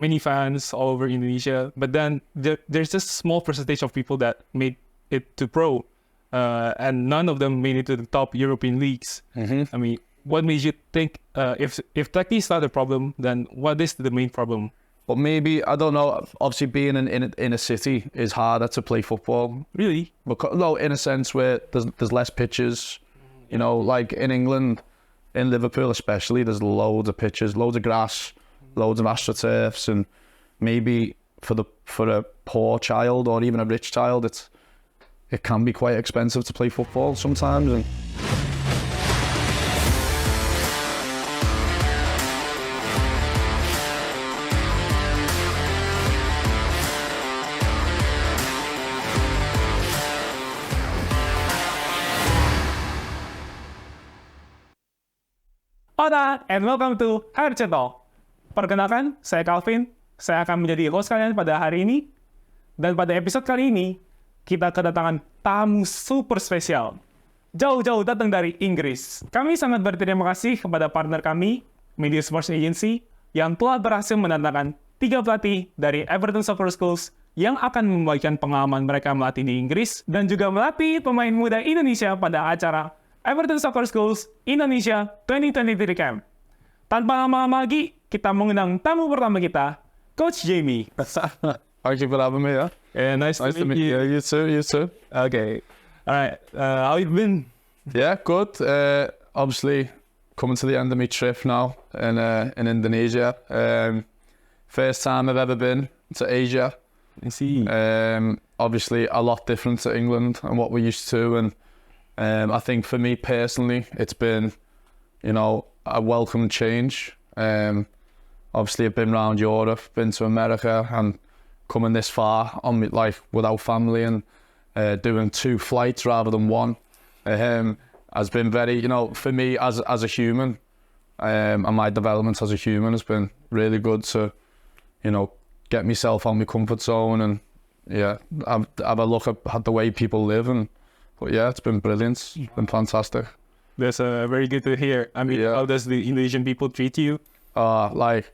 many fans all over Indonesia. But then there's just a small percentage of people that made it to pro, and none of them made it to the top European leagues. I mean, what made you think if technique is not a problem, then what is the main problem? But maybe, I don't know, obviously being in a city is harder to play football. Really? Because, no, in a sense where there's less pitches. You know, like in England, in Liverpool especially, there's loads of pitches, loads of grass, loads of astroturfs, and maybe for a poor child or even a rich child, it can be quite expensive to play football sometimes. And Hola and welcome to Hair Channel. Perkenalkan, saya Calvin. Saya akan menjadi host kalian pada hari ini. Dan pada episode kali ini, kita kedatangan tamu super spesial. Jauh-jauh datang dari Inggris. Kami sangat berterima kasih kepada partner kami, Media Sports Agency, yang telah berhasil mendatangkan 3 pelatih dari Everton Soccer Schools yang akan membagikan pengalaman mereka melatih di Inggris dan juga melatih pemain muda Indonesia pada acara Everton Soccer Schools Indonesia 2023 Camp. Tanpa lama-lama lagi, kita mengundang tamu pertama kita, Coach Jamie. thank you for having me. Yeah, nice to meet you. Yeah, you too. Okay. All right. How you been? Yeah, good. Obviously, coming to the end of my trip now in Indonesia. First time I've ever been to Asia. I see. Obviously, a lot different to England and what we're used to, and I think for me personally, it's been, you know, a welcome change. Obviously, I've been around Europe, been to America, and coming this far on me, like without family and doing 2 flights rather than 1, has been very, you know, for me as a human, and my development as a human has been really good to, you know, get myself on my comfort zone and have a look at the way people live. But yeah, it's been brilliant. It's been fantastic. That's very good to hear. I mean, how does the Indonesian people treat you? Like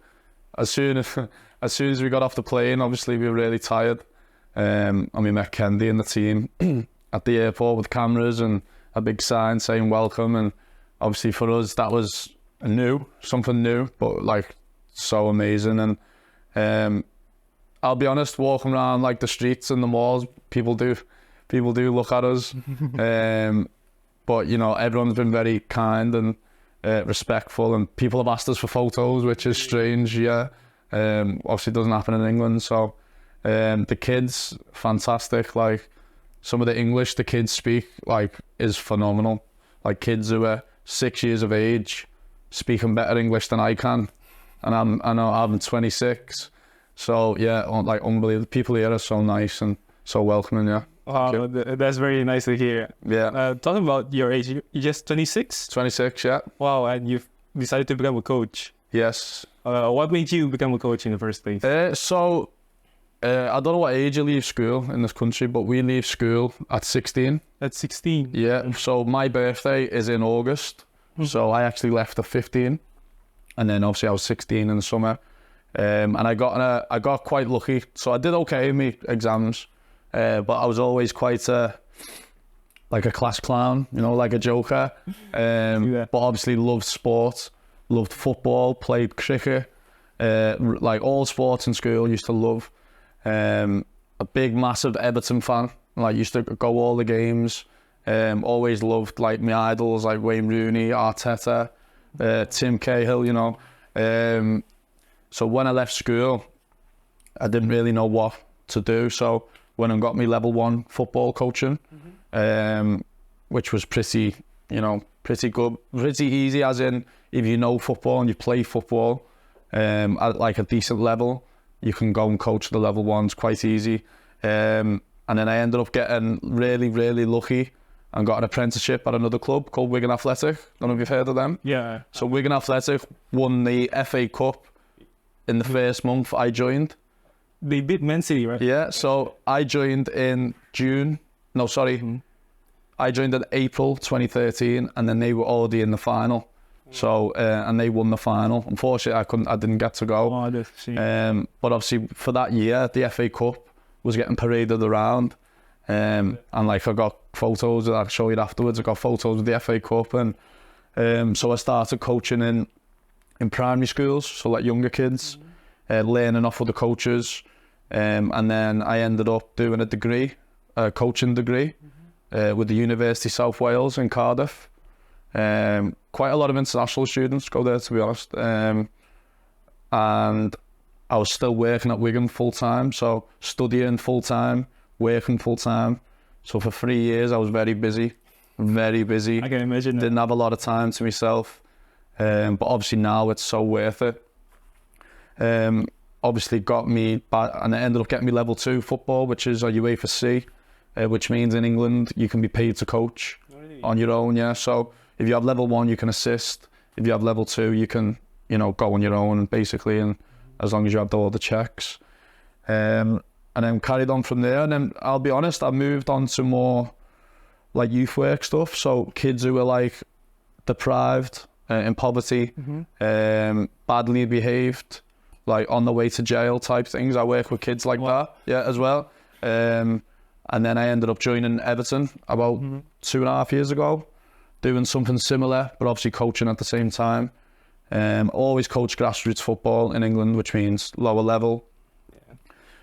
as soon as we got off the plane, obviously we were really tired. And we met Kendi and the team at the airport with cameras and a big sign saying welcome. And obviously for us that was something new, but like so amazing. And I'll be honest, walking around like the streets and the malls, people do look at us. But you know, everyone's been very kind and respectful, and people have asked us for photos, which is strange. Obviously doesn't happen in England. So the kids, fantastic. Like some of the English the kids speak like is phenomenal. Like kids who are 6 years of age speaking better English than I can, and I'm 26. So yeah, like unbelievable. People here are so nice and so welcoming. Yeah. Wow, that's very nice to hear. Yeah. Talking about your age, you're just 26? 26, yeah. Wow, and you've decided to become a coach. Yes. What made you become a coach in the first place? I don't know what age you leave school in this country, but we leave school at 16. At 16? Yeah, so my birthday is in August. So I actually left at 15. And then obviously I was 16 in the summer. And I got quite lucky. So I did okay in my exams. But I was always quite like a class clown, you know, like a joker. But obviously loved sport, loved football, played cricket, like all sports in school, used to love. A big, massive Everton fan. Like used to go all the games. Always loved like my idols like Wayne Rooney, Arteta, Tim Cahill, you know. So when I left school, I didn't really know what to do. So when I got me level 1 football coaching, which was pretty good, pretty easy, as in if you know football and you play football at like a decent level, you can go and coach the level 1s quite easy. And then I ended up getting really, really lucky and got an apprenticeship at another club called Wigan Athletic. Don't know if you've heard of them. Yeah. So Wigan Athletic won the FA Cup in the first month I joined. They beat Man City, right? Yeah, so I joined in I joined in April 2013, and then they were already in the final. So and they won the final. Unfortunately, I didn't get to go. Oh, I see. But obviously for that year, the FA Cup was getting paraded around. And like I got photos that I'll show you afterwards. I got photos of the FA Cup, and so I started coaching in primary schools, so like younger kids, learning off of the coaches, and then I ended up doing a degree, a coaching degree, with the University of South Wales in Cardiff. Quite a lot of international students go there, to be honest. And I was still working at Wigan full time, so studying full time, working full time. So for 3 years, I was very busy. I can imagine. Didn't have a lot of time to myself. But obviously now it's so worth it. Obviously got me back, and it ended up getting me level 2 football, which is a UEFA C, which means in England you can be paid to coach on your own. Yeah. So if you have level 1, you can assist. If you have level 2, you can, go on your own basically, and as long as you have all the checks. And then carried on from there. And then I'll be honest, I moved on to more like youth work stuff. So kids who were like deprived, in poverty, badly behaved, like on the way to jail type things. I work with kids like that, as well. And then I ended up joining Everton about 2.5 years ago, doing something similar, but obviously coaching at the same time. Always coached grassroots football in England, which means lower level.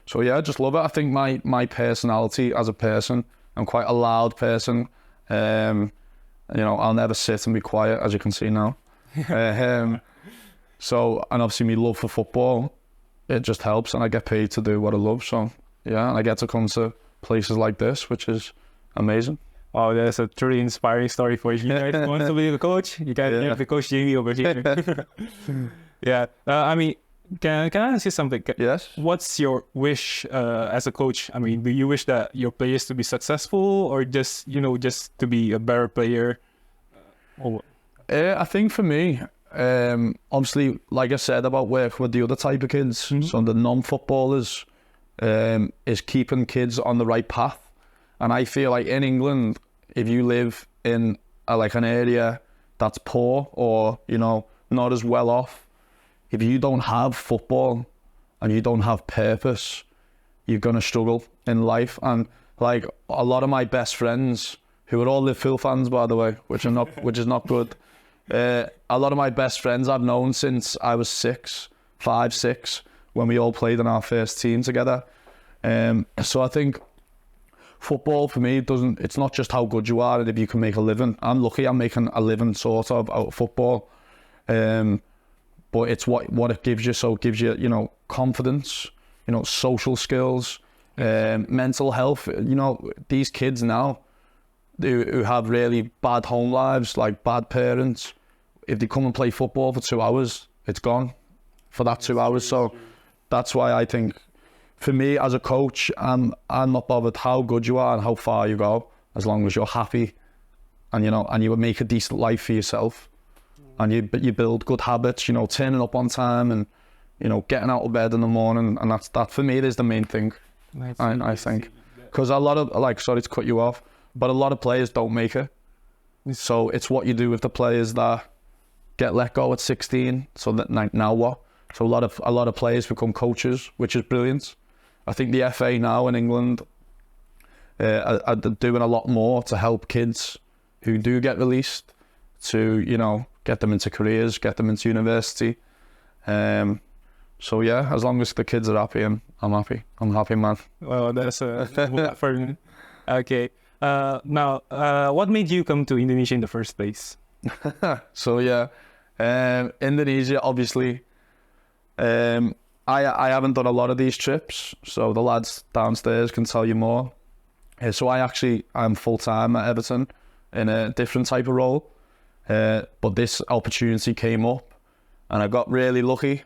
So yeah, I just love it. I think my personality as a person, I'm quite a loud person. I'll never sit and be quiet, as you can see now. So, and obviously my love for football, it just helps, and I get paid to do what I love. So yeah, and I get to come to places like this, which is amazing. Wow, that's a truly inspiring story for you. You guys want to be a coach? You guys have the coach Jamie over here. Yeah. I mean, can I ask you something? Yes. What's your wish as a coach? I mean, do you wish that your players to be successful, or just to be a better player? I think for me, obviously, like I said about working with the other type of kids, so the non-footballers, is keeping kids on the right path. And I feel like in England, if you live in an area that's poor or not as well off, if you don't have football and you don't have purpose, you're going to struggle in life. And like a lot of my best friends, who are all Liverpool fans, by the way, which is not good. A lot of my best friends I've known since I was 5, 6, when we all played in our first team together. So I think football for me it's not just how good you are and if you can make a living. I'm lucky I'm making a living sort of out of football. But it's what it gives you. So it gives you, confidence, social skills, mental health. These kids now who have really bad home lives, like bad parents, if they come and play football for 2 hours, it's gone for that 2 hours. So that's why I think, for me as a coach, I'm not bothered how good you are and how far you go, as long as you're happy and and you make a decent life for yourself. And you build good habits, turning up on time and, getting out of bed in the morning. And that for me is the main thing, I think. Because a lot of, sorry to cut you off, but a lot of players don't make it. So it's what you do with the players that get let go at 16. So that now what? So a lot of players become coaches, which is brilliant. I think the FA now in England are doing a lot more to help kids who do get released to, get them into careers, get them into university. So yeah, as long as the kids are happy, I'm happy. I'm a happy man. Well, that's for okay. Now, what made you come to Indonesia in the first place? So yeah, Indonesia, obviously. I haven't done a lot of these trips, so the lads downstairs can tell you more. So I'm full-time at Everton in a different type of role. But this opportunity came up and I got really lucky.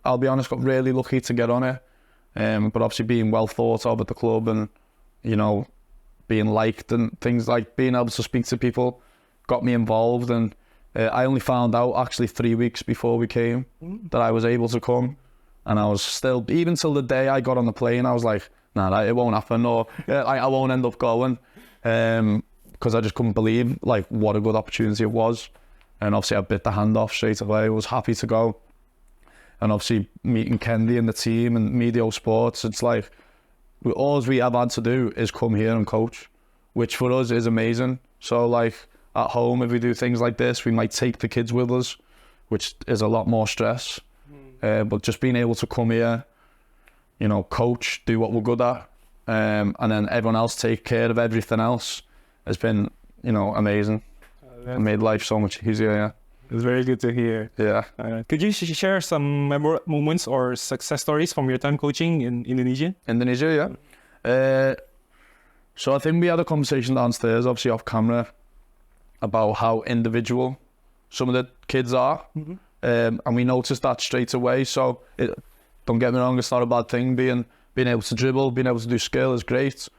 I'll be honest, got really lucky to get on it. But obviously being well thought of at the club and, being liked and things, like being able to speak to people got me involved. And I only found out actually 3 weeks before we came that I was able to come. And I was still, even till the day I got on the plane, I was like, nah, it won't happen, or I won't end up going. Because I just couldn't believe what a good opportunity it was. And obviously I bit the hand off straight away. I was happy to go. And obviously meeting Kendi and the team and Medio Sports, it's like, all we have had to do is come here and coach, which for us is amazing. So like at home, if we do things like this, we might take the kids with us, which is a lot more stress. But just being able to come here, you know, coach, do what we're good at, and then everyone else take care of everything else has been, you know, amazing. It made life so much easier, yeah. It's very good to hear. Yeah. Could you share some memorable moments or success stories from your time coaching in Indonesia? Indonesia, yeah. So I think we had a conversation downstairs, obviously off camera, about how individual some of the kids are. And we noticed that straight away. So don't get me wrong, it's not a bad thing. Being able to dribble, being able to do skill is great.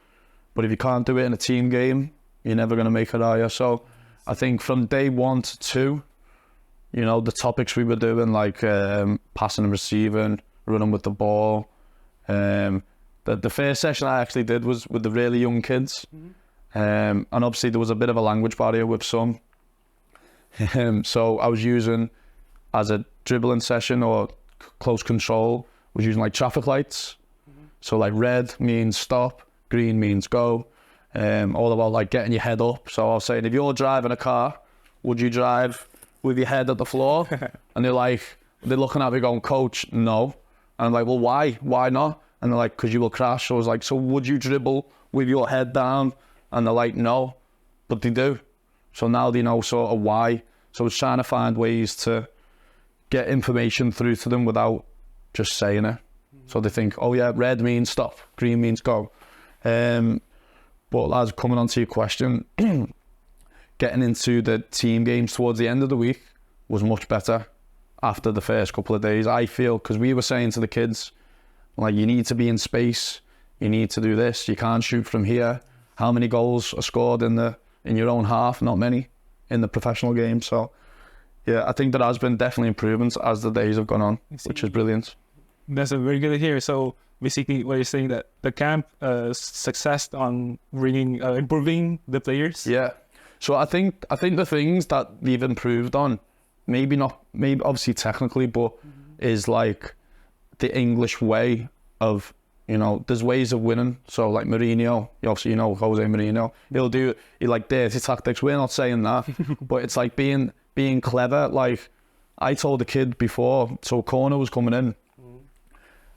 But if you can't do it in a team game, you're never going to make it, are you? So I think from day 1 to 2, you know, the topics we were doing, like passing and receiving, running with the ball. The first session I actually did was with the really young kids. And obviously there was a bit of a language barrier with some. So I was using, as a dribbling session or close control, was using like traffic lights. So like red means stop, green means go. All about like getting your head up. So I was saying, if you're driving a car, would you drive with your head at the floor? And they're looking at me going, coach, no. And I'm like, well, why? Why not? And they're like, because you will crash. So I was like, so would you dribble with your head down? And they're like, no, but they do. So now they know sort of why. So I was trying to find ways to get information through to them without just saying it. So they think, oh yeah, red means stop, green means go. But as coming on to your question, getting into the team games towards the end of the week was much better after the first couple of days, I feel, because we were saying to the kids, like, you need to be in space, you need to do this, you can't shoot from here. How many goals are scored in your own half? Not many in the professional game. So yeah, I think there has been definitely improvements as the days have gone on, which is brilliant. That's a very good to hear. So basically what you're saying, that the camp success on improving the players. Yeah. So I think the things that we've improved on, maybe obviously technically, but is like the English way of, you know, there's ways of winning. So like Mourinho, obviously, you know, Jose Mourinho, he like dirty tactics. We're not saying that, but it's like being clever. Like I told the kid before, so corner was coming in.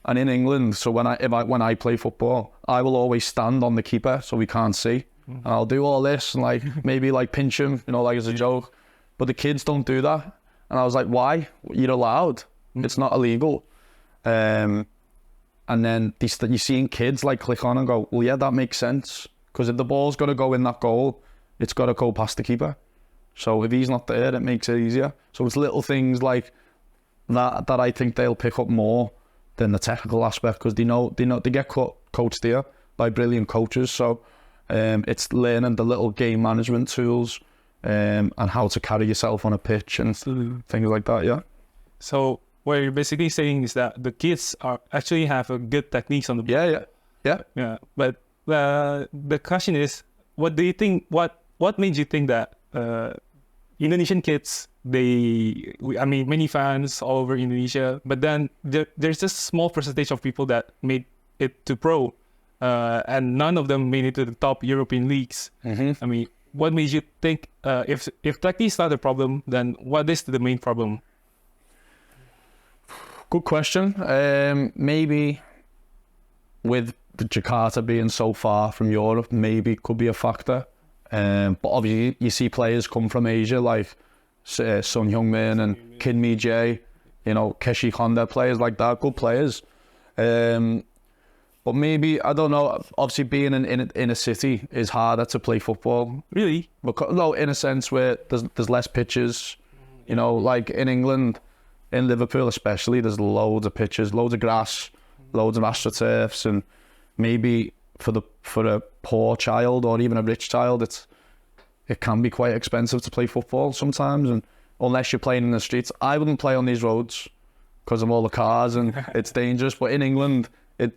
And in England, so when I play football, I will always stand on the keeper so we can't see. And I'll do all this and like maybe like pinch him, you know, like as a joke. But the kids don't do that. And I was like, why? You're allowed. It's not illegal. And then you're seeing kids like click on and go, well, yeah, that makes sense. Because if the ball's got to go in that goal, it's got to go past the keeper. So if he's not there, it makes it easier. So it's little things like that I think they'll pick up more than the technical aspect, because they get coached there by brilliant coaches. So it's learning the little game management tools and how to carry yourself on a pitch and things like that. Yeah. So what you're basically saying is that the kids actually have a good techniques on the ball. Yeah. But the question is, what do you think? What made you think that Indonesian kids, many fans all over Indonesia, but then there's just a small percentage of people that made it to pro, and none of them made it to the top European leagues. I mean, what made you think, if technique is not the problem, then what is the main problem? Good question. Maybe with Jakarta being so far from Europe, maybe could be a factor. But obviously you see players come from Asia like Son Heung-min and Kim Mi-jae, you know, Keshi Honda, players like that, good players. But maybe, I don't know, obviously being in a city is harder to play football. Really? Because, no, in a sense where there's less pitches, you know, like in England, in Liverpool especially, there's loads of pitches, loads of grass, loads of astroturfs, and maybe for a poor child or even a rich child, it can be quite expensive to play football sometimes, and unless you're playing in the streets. I wouldn't play on these roads because of all the cars and it's dangerous. But in England,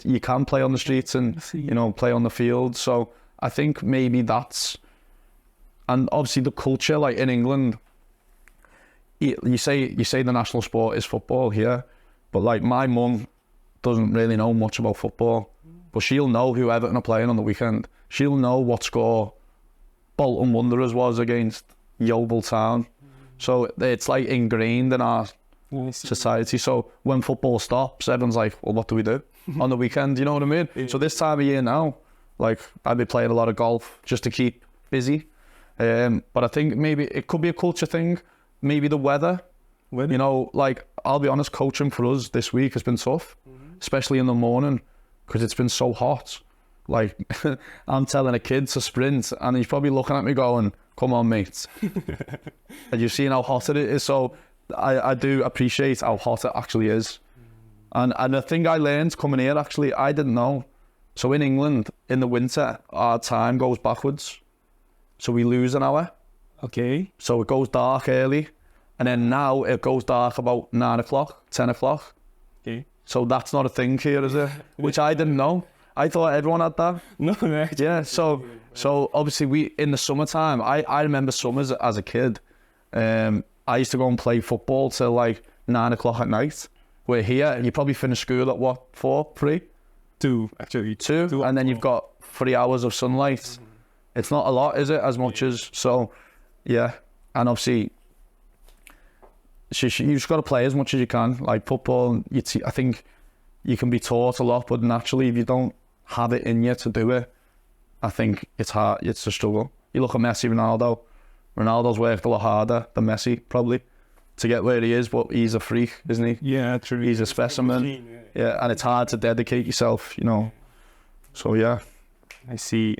you can play on the streets and, you know, play on the field. So I think maybe that's, and obviously the culture, like in England, you say the national sport is football here, but like my mum doesn't really know much about football, but she'll know who Everton are playing on the weekend. She'll know what score Bolton Wanderers was against Yeovil Town. So it's like ingrained in our society. So when football stops, everyone's like, well, what do we do on the weekend? You know what I mean? So this time of year now, like I'd be playing a lot of golf just to keep busy. But I think maybe it could be a culture thing. Maybe the weather. You know, like I'll be honest, coaching for us this week has been tough, especially in the morning because it's been so hot. Like I'm telling a kid to sprint and he's probably looking at me going, come on, mate. And you've seen how hot it is. So I do appreciate how hot it actually is. And the thing I learned coming here, actually, I didn't know. So in England, in the winter, our time goes backwards. So we lose an hour. Okay. So it goes dark early. And then now it goes dark about 9 o'clock, 10 o'clock. Okay. So that's not a thing here, is it? Which I didn't know. I thought everyone had that. No, actually. Yeah, so obviously we in the summertime, I remember summers as a kid. I used to go and play football till like 9 o'clock at night. We're here, you probably finish school at what, 4, 3? 2, actually. 2, and then you've got 3 hours of sunlight. It's not a lot, is it? As much as, so, yeah. And obviously, you just got to play as much as you can. Like football, I think you can be taught a lot, but naturally, if you don't have it in you to do it, I think it's hard, it's a struggle. You look at Messi, Ronaldo's worked a lot harder than Messi, probably, to get where he is, but he's a freak, isn't he? Yeah, true. He's a specimen. Yeah, and it's hard to dedicate yourself, you know. So, yeah. I see.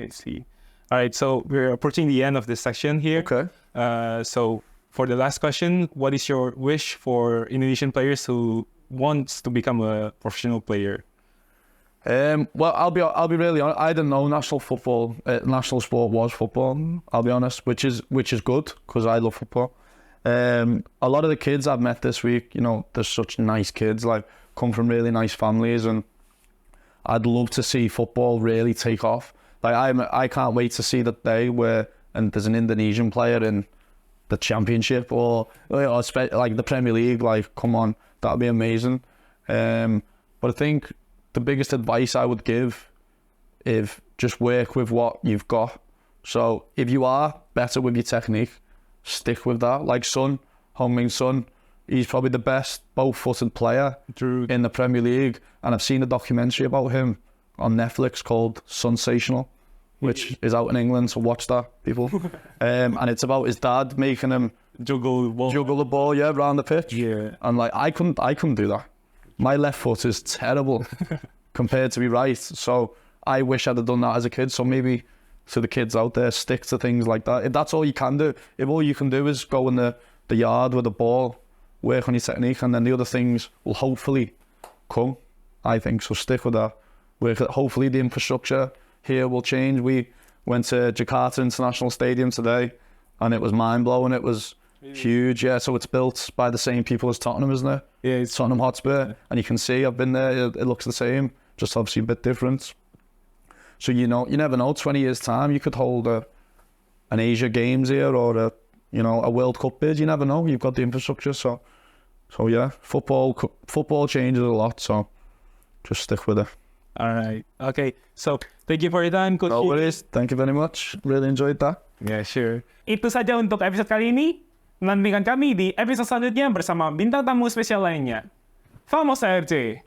All right, so we're approaching the end of this section here. Okay. So for the last question, what is your wish for Indonesian players who wants to become a professional player? Well, I'll be really honest. I didn't know national sport was football. I'll be honest, which is good because I love football. A lot of the kids I've met this week, you know, they're such nice kids, like come from really nice families, and I'd love to see football really take off. Like I can't wait to see that day where there's an Indonesian player in the championship or like the Premier League. Like, come on, that'd be amazing. But I think the biggest advice I would give is just work with what you've got. So if you are better with your technique, stick with that. Like Heung-min Son, he's probably the best both-footed player in the Premier League. And I've seen a documentary about him on Netflix called Sensational, which is out in England, so watch that, people. And it's about his dad making him Juggle the ball, yeah, around the pitch. Yeah. And like I couldn't do that. My left foot is terrible compared to my right. So I wish I'd have done that as a kid. So maybe to the kids out there, stick to things like that. If that's all you can do, if all you can do is go in the yard with the ball, work on your technique, and then the other things will hopefully come, I think. So stick with that. Hopefully the infrastructure here will change. We went to Jakarta International Stadium today and it was mind-blowing. It was huge, yeah. So it's built by the same people as Tottenham, isn't it? Yeah, it's Tottenham Hotspur. And you can see, I've been there, it looks the same, just obviously a bit different. So, you know, you never know, 20 years time, you could hold an Asia Games here or a World Cup bid. You never know, you've got the infrastructure. So yeah, football changes a lot, so just stick with it. all right. Okay, so thank you for your time, Coach. No worries. Thank you very much. Really enjoyed that. Yeah, sure. Itu saja untuk episode kali ini. Nantikan kami di episode selanjutnya bersama bintang tamu spesial lainnya. Vamos RJ!